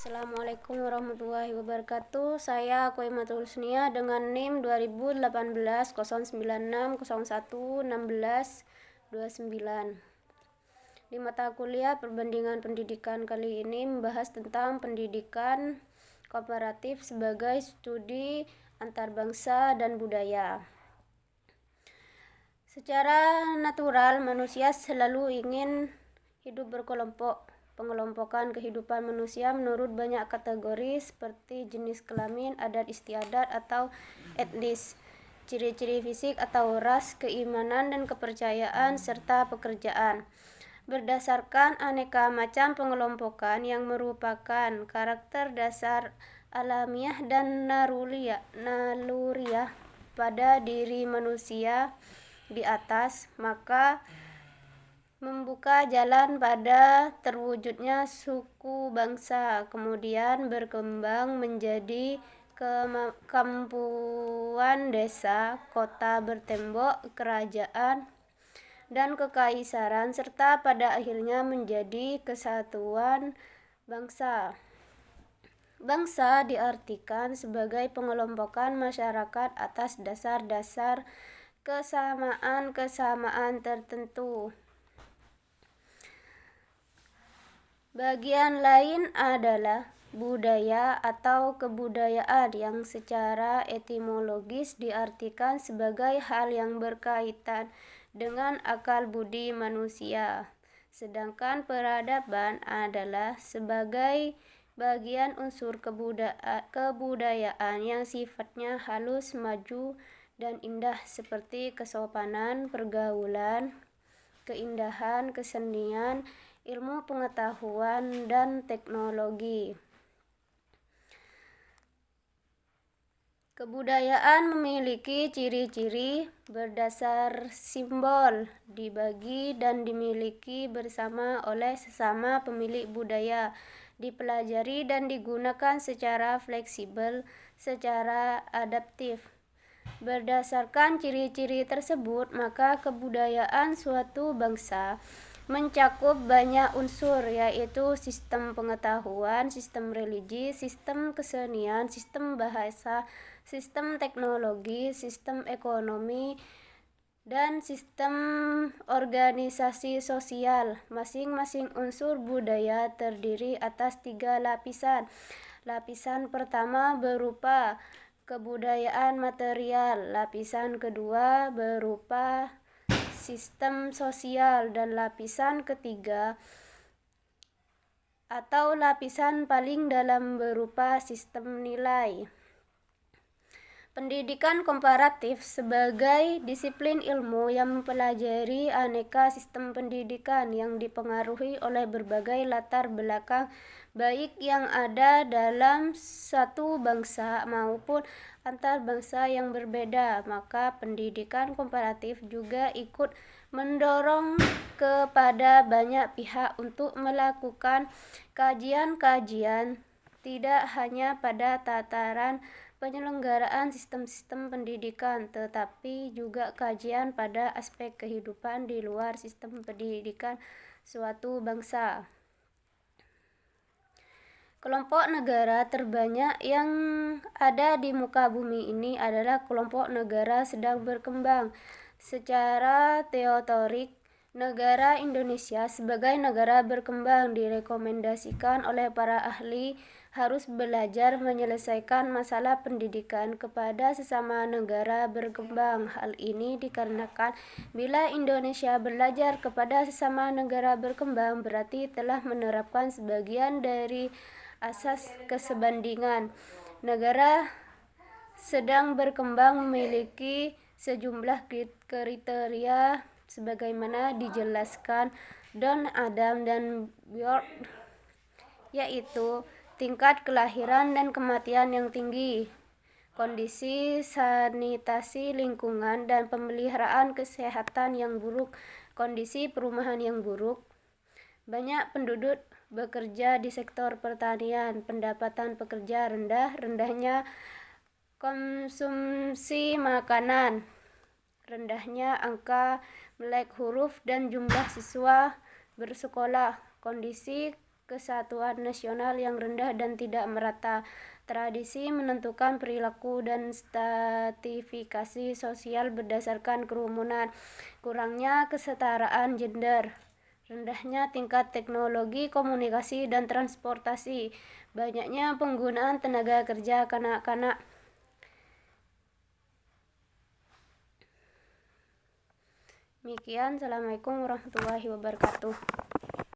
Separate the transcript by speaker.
Speaker 1: Assalamualaikum warahmatullahi wabarakatuh. Saya Qoimatul Husnia dengan NIM 2018 096 01 16 29. Di mata kuliah perbandingan pendidikan kali ini membahas tentang pendidikan komparatif sebagai studi antarbangsa dan budaya. Secara natural, manusia selalu ingin hidup berkelompok. Pengelompokan kehidupan manusia menurut banyak kategori seperti jenis kelamin, adat istiadat atau etnis, ciri-ciri fisik atau ras, keimanan dan kepercayaan, serta pekerjaan. Berdasarkan aneka macam pengelompokan yang merupakan karakter dasar alamiah dan naluriah pada diri manusia di atas, maka membuka jalan pada terwujudnya suku bangsa, kemudian berkembang menjadi kampuan, desa, kota bertembok, kerajaan, dan kekaisaran, serta pada akhirnya menjadi kesatuan bangsa. Bangsa diartikan sebagai pengelompokan masyarakat atas dasar-dasar kesamaan tertentu. Bagian lain adalah budaya atau kebudayaan yang secara etimologis diartikan sebagai hal yang berkaitan dengan akal budi manusia. Sedangkan peradaban adalah sebagai bagian unsur kebudayaan yang sifatnya halus, maju, dan indah seperti kesopanan, pergaulan, keindahan, kesenian, ilmu pengetahuan, dan teknologi. Kebudayaan memiliki ciri-ciri berdasar simbol, dibagi dan dimiliki bersama oleh sesama pemilik budaya, dipelajari dan digunakan secara fleksibel, secara adaptif. Berdasarkan ciri-ciri tersebut, maka kebudayaan suatu bangsa mencakup banyak unsur, yaitu sistem pengetahuan, sistem religi, sistem kesenian, sistem bahasa, sistem teknologi, sistem ekonomi, dan sistem organisasi sosial. Masing-masing unsur budaya terdiri atas 3 lapisan. Lapisan pertama berupa kebudayaan material, lapisan kedua berupa sistem sosial, dan lapisan ketiga atau lapisan paling dalam berupa sistem nilai. Pendidikan komparatif sebagai disiplin ilmu yang mempelajari aneka sistem pendidikan yang dipengaruhi oleh berbagai latar belakang baik yang ada dalam satu bangsa maupun antar bangsa yang berbeda. Maka pendidikan komparatif juga ikut mendorong kepada banyak pihak untuk melakukan kajian-kajian tidak hanya pada tataran penyelenggaraan sistem-sistem pendidikan, tetapi juga kajian pada aspek kehidupan di luar sistem pendidikan suatu bangsa. Kelompok negara terbanyak yang ada di muka bumi ini adalah kelompok negara sedang berkembang. Secara teorik, negara Indonesia sebagai negara berkembang direkomendasikan oleh para ahli harus belajar menyelesaikan masalah pendidikan kepada sesama negara berkembang. Hal ini dikarenakan bila Indonesia belajar kepada sesama negara berkembang berarti telah menerapkan sebagian dari asas kesebandingan. Negara sedang berkembang memiliki sejumlah kriteria sebagaimana dijelaskan Don Adam dan Bjork, yaitu tingkat kelahiran dan kematian yang tinggi, kondisi sanitasi lingkungan dan pemeliharaan kesehatan yang buruk, kondisi perumahan yang buruk, banyak penduduk bekerja di sektor pertanian, pendapatan pekerja rendah, rendahnya konsumsi makanan, rendahnya angka melek huruf dan jumlah siswa bersekolah, kondisi kesatuan nasional yang rendah dan tidak merata. Tradisi menentukan perilaku dan stratifikasi sosial berdasarkan kerumunan, kurangnya kesetaraan gender, rendahnya tingkat teknologi, komunikasi, dan transportasi, banyaknya penggunaan tenaga kerja kanak-kanak. Demikian, Assalamualaikum warahmatullahi wabarakatuh.